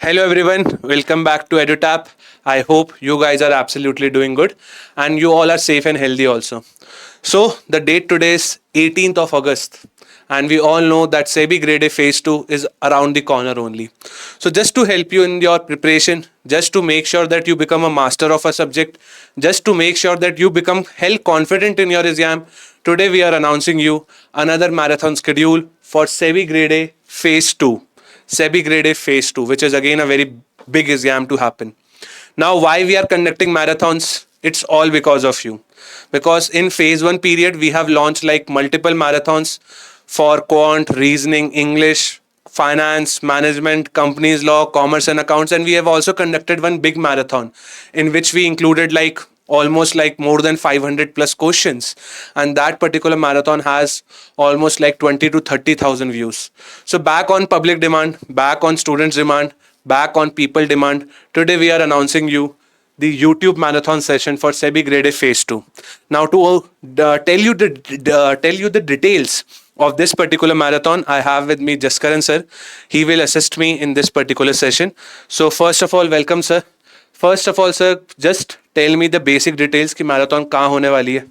Hello everyone, welcome back to EduTap. I hope you guys are absolutely doing good and you all are safe and healthy also. So, the date today is 18th of August and we all know that SEBI Grade A Phase 2 is around the corner only. So, just to help you in your preparation, just to make sure that you become a master of a subject, just to make sure that you become hell confident in your exam, today we are announcing you another marathon schedule for SEBI Grade A Phase 2. SEBI Grade A Phase 2, which is again a very big exam to happen. Now, why we are conducting marathons? It's all because of you. Because in Phase 1 period, we have launched like multiple marathons for quant, reasoning, English, finance, management, companies law, commerce and accounts. And we have also conducted one big marathon in which we included like almost like more than 500 plus questions, and that particular marathon has almost like 20 to 30,000 views. So back on public demand, back on students demand, back on people demand, today we are announcing you the YouTube marathon session for SEBI Grade A Phase 2. Now to tell you the details of this particular marathon, I have with me Jaskaran sir. He will assist me in this particular session. So first of all, welcome sir. First of all, sir, just tell me the basic details कि marathon कहाँ होने वाली है.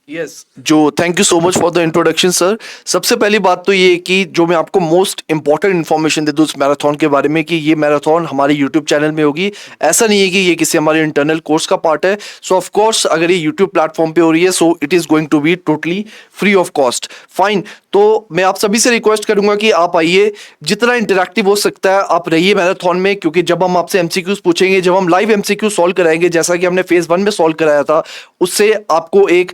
Yes जो thank you so much for the introduction sir. सबसे पहली बात तो ये कि जो मैं आपको मोस्ट इंपॉर्टेंट इन्फॉर्मेशन दे दूँ उस मैराथन के बारे में कि ये मैराथन हमारे यूट्यूब चैनल में होगी। ऐसा नहीं है कि ये किसी हमारे इंटरनल कोर्स का पार्ट है। सो ऑफ कोर्स अगर ये यूट्यूब प्लेटफॉर्म पे हो रही है so it is going to be totally free of cost. Fine, तो मैं आप सभी से रिक्वेस्ट करूंगा कि आप आइए, जितना इंटरेक्टिव हो सकता है आप रहिए मैराथन में, क्योंकि जब हम आपसे एमसीक्यूज पूछेंगे, जब हम लाइव एमसीक्यू सॉल्व कराएंगे जैसा कि हमने फेज 1 में सॉल्व कराया था, उससे आपको एक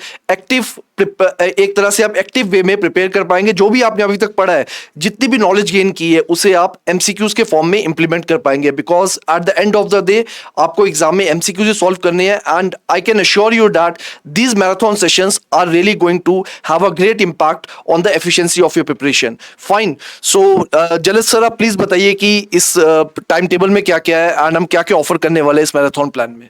तरह से आप एक्टिव वे में प्रिपेयर कर पाएंगे। जो भी आपने अभी तक पढ़ा है, जितनी भी नॉलेज गेन की है, उसे आप एमसीक्यूज के फॉर्म में इंप्लीमेंट कर पाएंगे। Because at the end of the day आपको एग्जाम में एमसीक्यूज सॉल्व करने हैं, and I can assure you that these marathon sessions are really going to have a great impact on the efficiency of your preparation. Fine, so Jalaj sir आप please बताइए कि इस time table में क्या क्या है एंड हम क्या क्या ऑफर करने वाले हैं इस मैराथन प्लान में।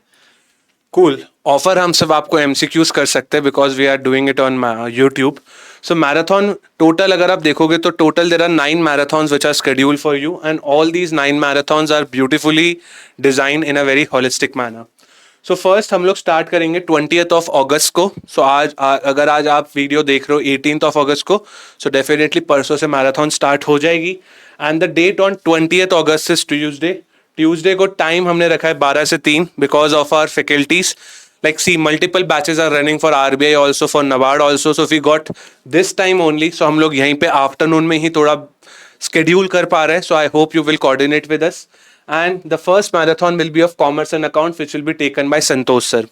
कूल ऑफर हम सब आपको एमसीक्यूज कर सकते हैं because we are doing it on YouTube. So marathon total अगर आप देखोगे तो total there are 9 marathons which are schedule for you and all these 9 marathons are beautifully design in a very holistic manner. So first हम लोग start करेंगे 20th of अगस्त को. सो अगर आज आप वीडियो देख रहे हो 18th ऑफ अगस्त को, सो डेफिनेटली परसों से मैराथन स्टार्ट हो जाएगी. And the date on 20th August is Tuesday को टाइम हमने रखा है 12 से 3 because of our faculties. Like see, multiple batches are running for RBI also, for NABARD also, so we got this time only. So हम लोग यहीं पे afternoon में ही थोड़ा schedule कर पा रहे हैं. So I hope you will coordinate with us. And the first marathon will be of commerce and accounts, which will be taken by Santosh sir.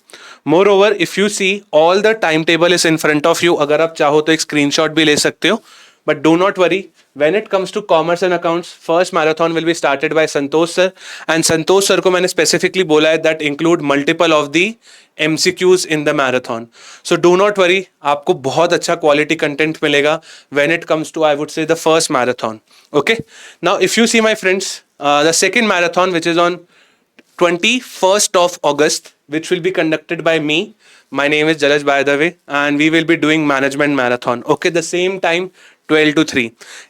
Moreover, if you see, all the timetable is in front of you. अगर आप चाहो तो एक screenshot भी ले सकते हो. But do not worry, when it comes to commerce and accounts, first marathon will be started by Santosh sir. And Santosh sir को मैंने specifically बोला है that include multiple of the MCQs in the marathon. So do not worry, आपको बहुत अच्छा quality content मिलेगा when it comes to, I would say, the first marathon. Okay. Now, if you see my friends, the second marathon, which is on 21st of August, which will be conducted by me. My name is Jalaj, by the way, and we will be doing management marathon. Okay, the same time, 12 to 3.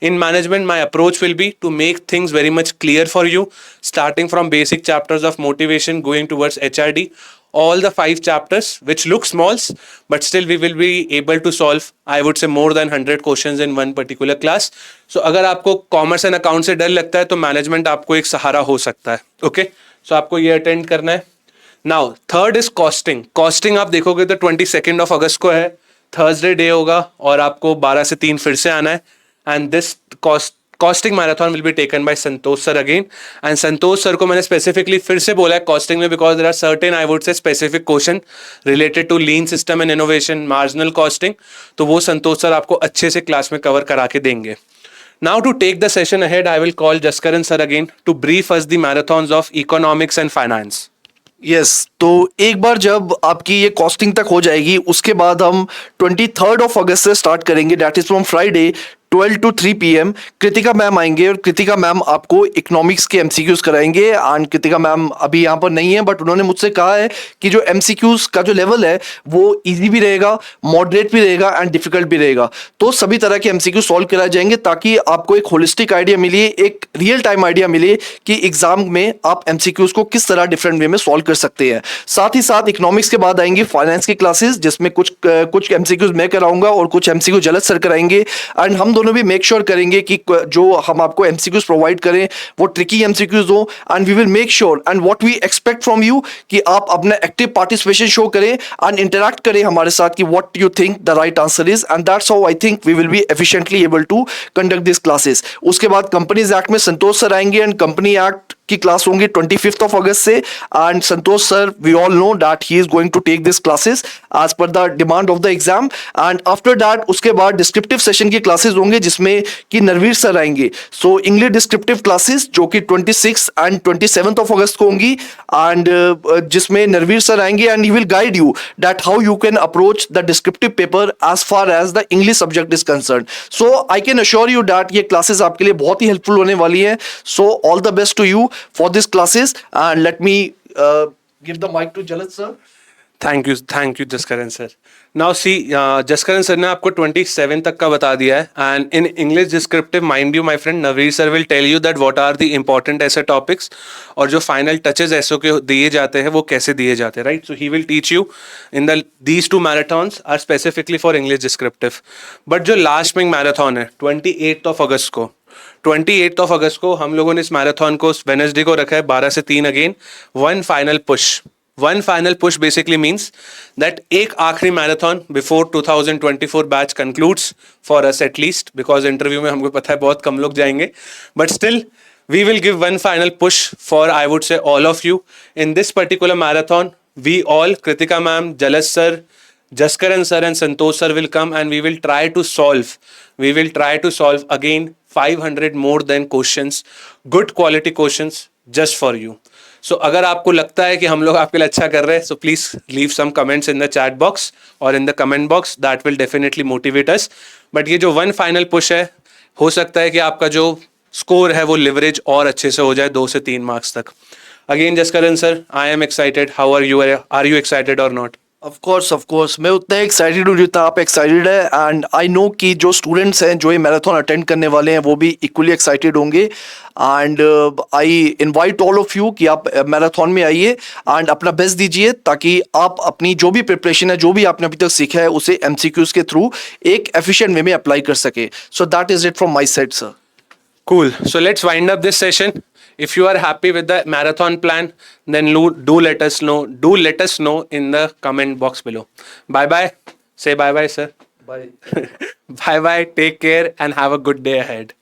In management, my approach will be to make things very much clear for you, starting from basic chapters of motivation, going towards HRD, all the 5 chapters, which look small, but still we will be able to solve, I would say, more than 100 questions in one particular class. So अगर आपको commerce and account से डर लगता है तो management आपको एक सहारा हो सकता है. ओके, सो आपको ये अटेंड करना है. Now third is costing. Costing आप देखोगे तो 22nd ऑफ अगस्त को है, थर्सडे डे होगा और आपको 12 से 3 फिर से आना है. And this costing marathon will be taken by Santosh sir again. And Santosh sir को मैंने स्पेसिफिकली फिर से बोला है कॉस्टिंग में because there are certain, I would say, specific question related to lean system and innovation, marginal costing, तो वो संतोष sir आपको अच्छे से क्लास में कवर करा के देंगे. Now to take the session ahead, I will call Jaskaran sir again to brief us the marathons of economics and finance. Yes तो एक बार जब आपकी ये कॉस्टिंग तक हो जाएगी उसके बाद हम 23rd ऑफ अगस्त से स्टार्ट करेंगे, that is from Friday 12 to 3 PM Kritika ma'am आएंगे और कृतिका मैम आपको इकोनॉमिक्स के एमसीक्यूज कराएंगे। एंड कृतिका मैम अभी यहाँ पर नहीं है, बट उन्होंने मुझसे कहा है कि जो एमसीक्यूज का जो लेवल है वो इजी भी रहेगा, मॉडरेट भी रहेगा एंड डिफिकल्ट भी रहेगा। तो सभी तरह के एमसीक्यू सॉल्व कराए जाएंगे ताकि आपको एक होलिस्टिक आइडिया मिले, एक रियल टाइम आइडिया मिले कि एग्जाम में आप एमसीक्यूज को किस तरह डिफरेंट वे में सॉल्व कर सकते हैं। साथ ही साथ इकोनॉमिक्स के बाद आएंगे फाइनेंस की क्लासेस, जिसमें कुछ एमसीक्यूज मैं कराऊंगा और कुछ एमसीक्यू जलद सर कराएंगे। एंड हम दोनों भी मेक श्योर करेंगे कि जो हम आपको एमसीक्यूज प्रोवाइड करें वो ट्रिकी एमसीक्यूज हो। And we will make sure and what we expect from you कि आप अपना एक्टिव पार्टिसिपेशन शो करें एंड इंटरैक्ट करें हमारे साथ कि what you think the right answer is. And that's how I think we will be efficiently able to conduct this classes. उसके बाद कंपनीज एक्ट में संतोष सर आएंगे एंड कंपनी एक्ट की क्लास होंगी 25th of August से। And Santosh sir, we all know that he is going to take this classes as per the demand of the exam. And after that उसके बाद descriptive session की classes होंगे जिसमें कि Narveer sir आएंगे। So English descriptive classes जो कि 26 and 27th of August को होंगी एंड जिसमें नरवीर सर आएंगे and he will guide you that how you can approach the descriptive paper as far as the English subject is concern. So I can assure you that ये classes आपके लिए बहुत ही helpful होने वाली है। So all the best to you for these classes and let me give the mic to Jalad sir. Thank you Jaskaran sir. Now see, Jaskaran sir ने आपको 27 तक का बता दिया है and in English descriptive mind you my friend Navir sir will tell you that what are the important essay topics और जो final touches ऐसो के दिए जाते हैं वो कैसे दिए जाते हैं, right. So he will teach you in the these 2 marathons are specifically for English descriptive. But जो लास्ट में मैराथन है 28th of August को, 28th of August को हम लोगों ने इस मैराथन को वेडनेसडे को रखा है 12 से 3 again. One final push basically means that एक आखिरी marathon before 2024 batch concludes for us at least, because interview में हमको पता है बहुत कम लोग जाएंगे, but still we will give one final push for, I would say, all of you in this particular marathon. We all, Kritika ma'am, Jalas sir, Jaskaran sir and Santosh sir will come and we will try to solve again 500 more than questions, good quality questions just for you. So अगर आपको लगता है कि हम लोग आपके लिए अच्छा कर रहे हैं, so please leave some comments in the chat box or in the comment box. That will definitely motivate us. But ये जो one final push है, हो सकता है कि आपका जो स्कोर है वो लिवरेज और अच्छे से हो जाए 2 से 3 मार्क्स तक। Again Jaskaran sir, I am excited, how are you excited और नॉट? ऑफ कोर्स मैं उतना एक्साइटेड हूँ जितना आप एक्साइटेड है। एंड आई नो कि जो स्टूडेंट्स हैं जो ये मैराथन अटेंड करने वाले हैं वो भी इक्वली एक्साइटेड होंगे। And I invite all of you कि आप मैराथन में आइए एंड अपना बेस्ट दीजिए ताकि आप अपनी जो भी प्रिपरेशन है, जो भी आपने अभी तक सीखा है, उसे एमसीक्यूज के थ्रू एक एफिशिएंट वे में अप्लाई कर सके। So that is it from my side sir. Cool. So let's wind up this session. If you are happy with the marathon plan, then do let us know. Do let us know in the comment box below. Bye bye. Say bye bye, sir. Bye. Bye bye. Take care and have a good day ahead.